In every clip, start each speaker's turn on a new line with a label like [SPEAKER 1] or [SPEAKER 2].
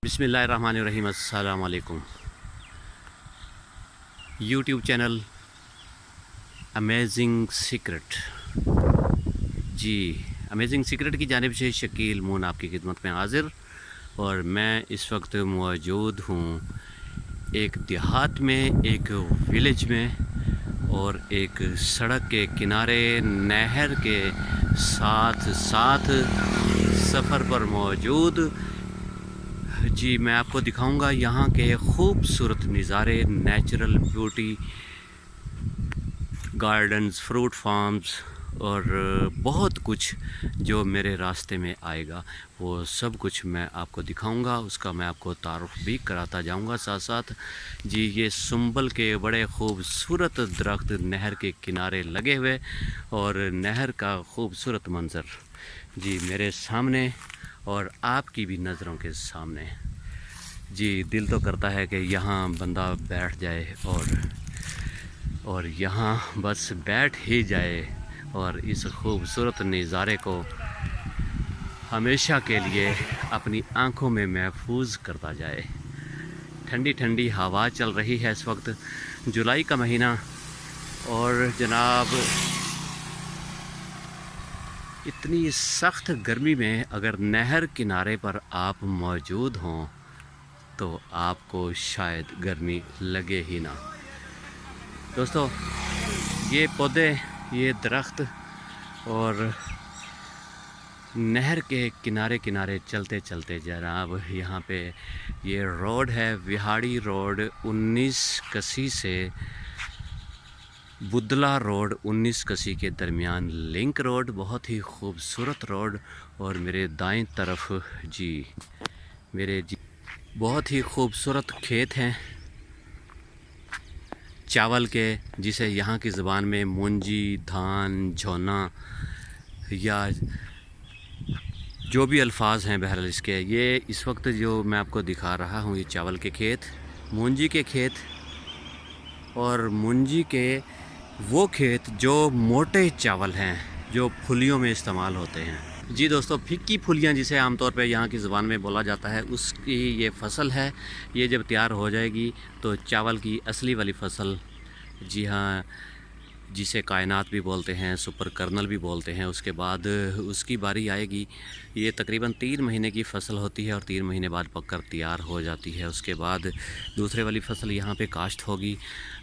[SPEAKER 1] बिस्मिल्लाहिर्रहमानिर्रहीम। अस्सलाम वालेकुम। यूट्यूब चैनल अमेजिंग सीक्रेट, जी अमेजिंग सीक्रेट की जानिब से शकील मून आपकी खिदमत में हाज़िर। और मैं इस वक्त मौजूद हूँ एक देहात में, एक विलेज में, और एक सड़क के किनारे नहर के साथ साथ सफ़र पर मौजूद। जी मैं आपको दिखाऊंगा यहाँ के खूबसूरत नज़ारे, natural beauty, gardens, fruit farms और बहुत कुछ जो मेरे रास्ते में आएगा वो सब कुछ मैं आपको दिखाऊंगा। उसका मैं आपको तारुफ भी कराता जाऊंगा साथ साथ। जी ये सुंबल के बड़े खूबसूरत दरख्त नहर के किनारे लगे हुए, और नहर का खूबसूरत मंज़र जी मेरे सामने और आपकी भी नज़रों के सामने। जी दिल तो करता है कि यहाँ बंदा बैठ जाए और यहाँ बस बैठ ही जाए और इस खूबसूरत नज़ारे को हमेशा के लिए अपनी आँखों में महफूज करता जाए। ठंडी ठंडी हवा चल रही है इस वक्त, जुलाई का महीना, और जनाब इतनी सख्त गर्मी में अगर नहर किनारे पर आप मौजूद हों तो आपको शायद गर्मी लगे ही ना। दोस्तों ये पौधे, ये दरख्त और नहर के किनारे किनारे चलते चलते जनाब यहाँ पे ये रोड है, विहाड़ी रोड 19 कसी से बुदला रोड 19 कसी के दरमियान लिंक रोड, बहुत ही खूबसूरत रोड। और मेरे दाएं तरफ जी मेरे बहुत ही खूबसूरत खेत हैं चावल के, जिसे यहाँ की ज़बान में मुंजी, धान, झोना या जो भी अल्फाज हैं बहरहाल इसके, ये इस वक्त जो मैं आपको दिखा रहा हूँ ये चावल के खेत, मुंजी के खेत, और मुंजी के वो खेत जो मोटे चावल हैं जो फुलियों में इस्तेमाल होते हैं। जी दोस्तों, फिक्की फुलियाँ जिसे आमतौर पे यहाँ की ज़ुबान में बोला जाता है, उसकी ये फसल है। ये जब तैयार हो जाएगी तो चावल की असली वाली फसल, जी हाँ, जिसे कायनात भी बोलते हैं, सुपर कर्नल भी बोलते हैं, उसके बाद उसकी बारी आएगी। ये तकरीबन 3 महीने की फ़सल होती है और 3 महीने बाद पककर तैयार हो जाती है। उसके बाद दूसरे वाली फ़सल यहाँ पे काश्त होगी,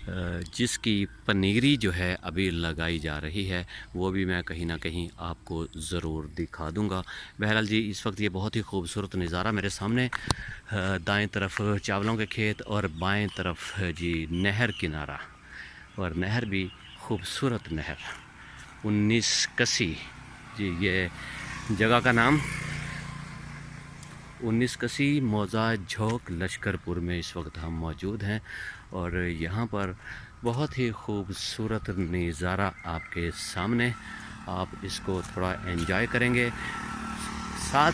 [SPEAKER 1] जिसकी पनीरी जो है अभी लगाई जा रही है, वो भी मैं कहीं ना कहीं आपको ज़रूर दिखा दूँगा। बहरहाल जी इस वक्त ये बहुत ही खूबसूरत नज़ारा मेरे सामने, दाएँ तरफ चावलों के खेत और बाएँ तरफ जी नहर किनारा, और नहर भी खूबसूरत नहर 19 कसी। जी ये जगह का नाम 19 कसी मौजा झोंक लश्करपुर में इस वक्त हम मौजूद हैं। और यहाँ पर बहुत ही खूबसूरत नज़ारा आपके सामने, आप इसको थोड़ा एंजॉय करेंगे। साथ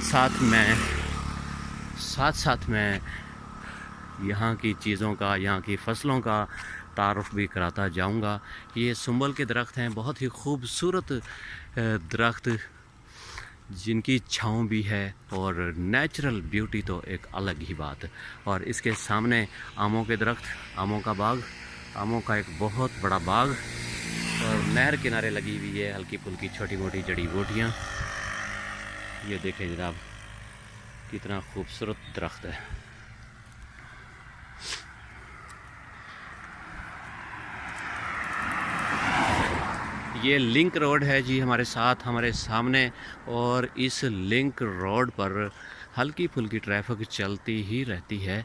[SPEAKER 1] साथ मैं यहाँ की चीज़ों का, यहाँ की फ़सलों का तारुफ भी कराता जाऊँगा। ये सुंबल के दरख्त हैं, बहुत ही खूबसूरत दरख्त, जिनकी छाँव भी है और नेचुरल ब्यूटी तो एक अलग ही बात। और इसके सामने आमों के दरख्त, आमों का बाग, आमों का एक बहुत बड़ा बाग, और नहर किनारे लगी हुई है हल्की फुल्की छोटी मोटी जड़ी बूटियाँ। ये देखें जनाब कितना खूबसूरत दरख्त है। ये लिंक रोड है जी हमारे साथ, हमारे सामने, और इस लिंक रोड पर हल्की फुल्की ट्रैफिक चलती ही रहती है।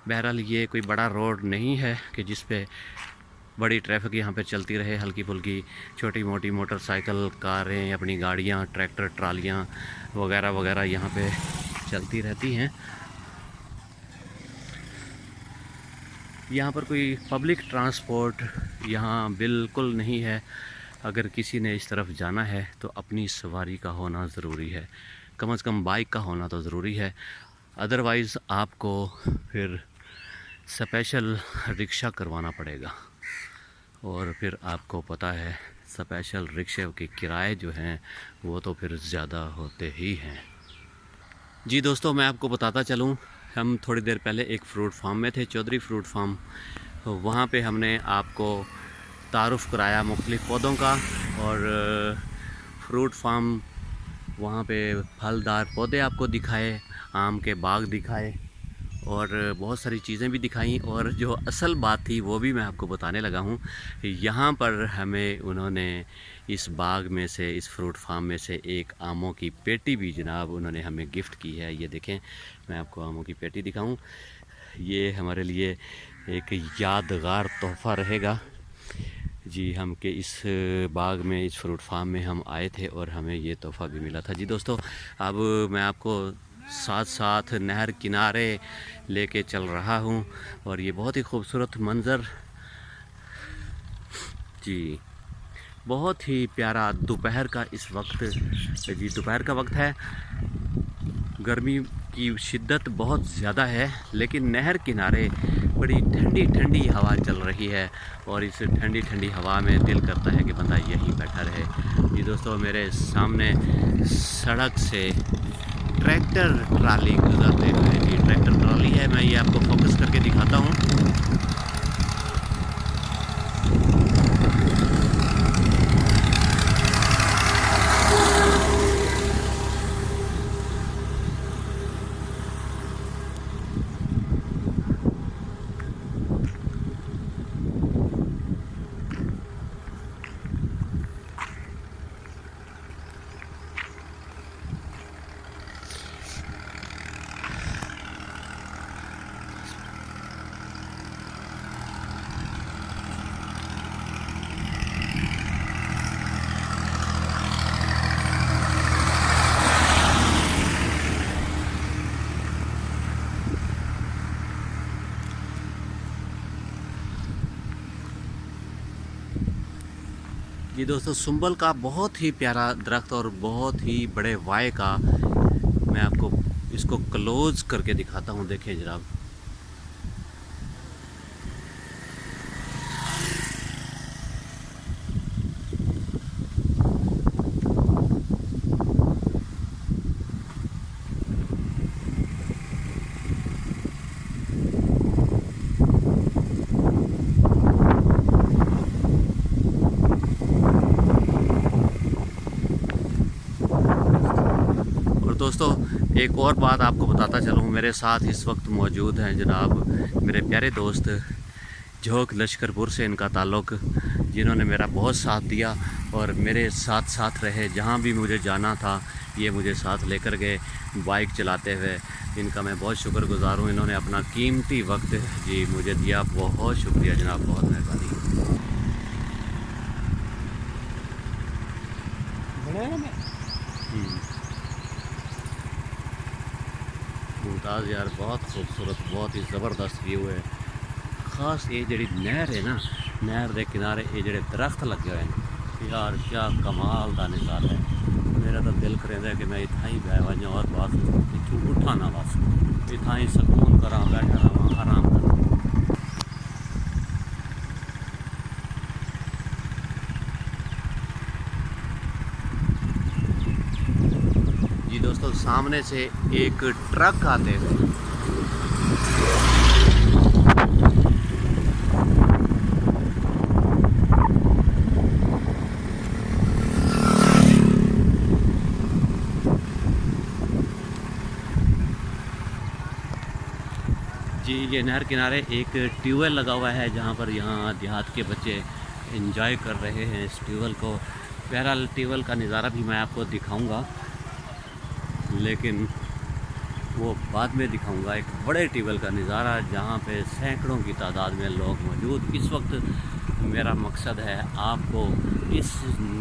[SPEAKER 1] बहरहाल ये कोई बड़ा रोड नहीं है कि जिस पे बड़ी ट्रैफिक यहाँ पे चलती रहे। हल्की फुल्की छोटी मोटी मोटरसाइकिल, कारें, अपनी गाड़ियाँ, ट्रैक्टर, ट्रालियाँ वगैरह वगैरह यहाँ पे चलती रहती हैं। यहाँ पर कोई पब्लिक ट्रांसपोर्ट यहाँ बिल्कुल नहीं है। अगर किसी ने इस तरफ जाना है तो अपनी सवारी का होना ज़रूरी है, कम से कम बाइक का होना तो ज़रूरी है। अदरवाइज़ आपको फिर स्पेशल रिक्शा करवाना पड़ेगा, और फिर आपको पता है स्पेशल रिक्शे के किराए जो हैं वो तो फिर ज़्यादा होते ही हैं। जी दोस्तों, मैं आपको बताता चलूँ हम थोड़ी देर पहले एक फ्रूट फार्म में थे, चौधरी फ्रूट फार्म। वहाँ पे हमने आपको तारुफ़ कराया मुख्तलिफ़ पौधों का, और फ्रूट फार्म वहाँ पे फलदार पौधे आपको दिखाए, आम के बाग दिखाए और बहुत सारी चीज़ें भी दिखाई। और जो असल बात थी वो भी मैं आपको बताने लगा हूँ। यहाँ पर हमें उन्होंने इस बाग में से, इस फ्रूट फार्म में से एक आमों की पेटी भी जनाब उन्होंने हमें गिफ्ट की है। ये देखें, मैं आपको आमों की पेटी दिखाऊं। ये हमारे लिए एक यादगार तोहफ़ा रहेगा जी। हम के इस बाग में, इस फ्रूट फार्म में हम आए थे और हमें ये तोहफ़ा भी मिला था जी। दोस्तों, अब मैं आपको साथ साथ नहर किनारे लेके चल रहा हूँ और ये बहुत ही खूबसूरत मंज़र जी, बहुत ही प्यारा। दोपहर का इस वक्त जी, दोपहर का वक्त है। गर्मी की शिद्दत बहुत ज़्यादा है, लेकिन नहर किनारे बड़ी ठंडी ठंडी हवा चल रही है और इस ठंडी ठंडी हवा में दिल करता है कि बंदा यहीं बैठा रहे जी। दोस्तों, मेरे सामने सड़क से ट्रैक्टर ट्राली गुजरते हुए जी, ट्रैक्टर ट्राली है, मैं ये आपको फोकस करके दिखाता हूँ। ये दोस्तों, सुंबल का बहुत ही प्यारा दरख्त और बहुत ही बड़े वाय का, मैं आपको इसको क्लोज करके दिखाता हूँ। देखें जनाब, दोस्तों एक और बात आपको बताता चलूँ। मेरे साथ इस वक्त मौजूद हैं जनाब मेरे प्यारे दोस्त झोंक लश्करपुर से इनका ताल्लुक़, जिन्होंने मेरा बहुत साथ दिया और मेरे साथ साथ रहे। जहाँ भी मुझे जाना था ये मुझे साथ लेकर गए बाइक चलाते हुए। इनका मैं बहुत शुक्रगुज़ार हूँ। इन्होंने अपना कीमती वक्त जी मुझे दिया। बहुत शुक्रिया जनाब, बहुत मेहरबानी। मुमताज़ यार, बहुत खूबसूरत, बहुत ही ज़बरदस्त व्यू है। ख़ास ये जी नहर है ना, नहर के किनारे ये जो दरख्त लगे हुए हैं यार, क्या कमाल का नज़ारा है। मेरा तो दिल करेंदा है कि मैं इतना ही बह वजा और बस इतों उठा ना, बस इतना ही सुकून करा, बैठा रहा, आराम करा। जी दोस्तों, सामने से एक ट्रक आते हुए जी, ये नहर किनारे एक ट्यूबवेल लगा हुआ है, जहाँ पर यहाँ देहात के बच्चे एंजॉय कर रहे हैं इस ट्यूबवेल को। प्यारा ट्यूबवेल का नज़ारा भी मैं आपको दिखाऊंगा, लेकिन वो बाद में दिखाऊंगा। एक बड़े ट्यूबवेल का नज़ारा जहाँ पे सैकड़ों की तादाद में लोग मौजूद। इस वक्त मेरा मकसद है आपको इस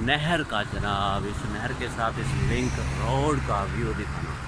[SPEAKER 1] नहर का जनाब, इस नहर के साथ इस लिंक रोड का व्यू दिखाना।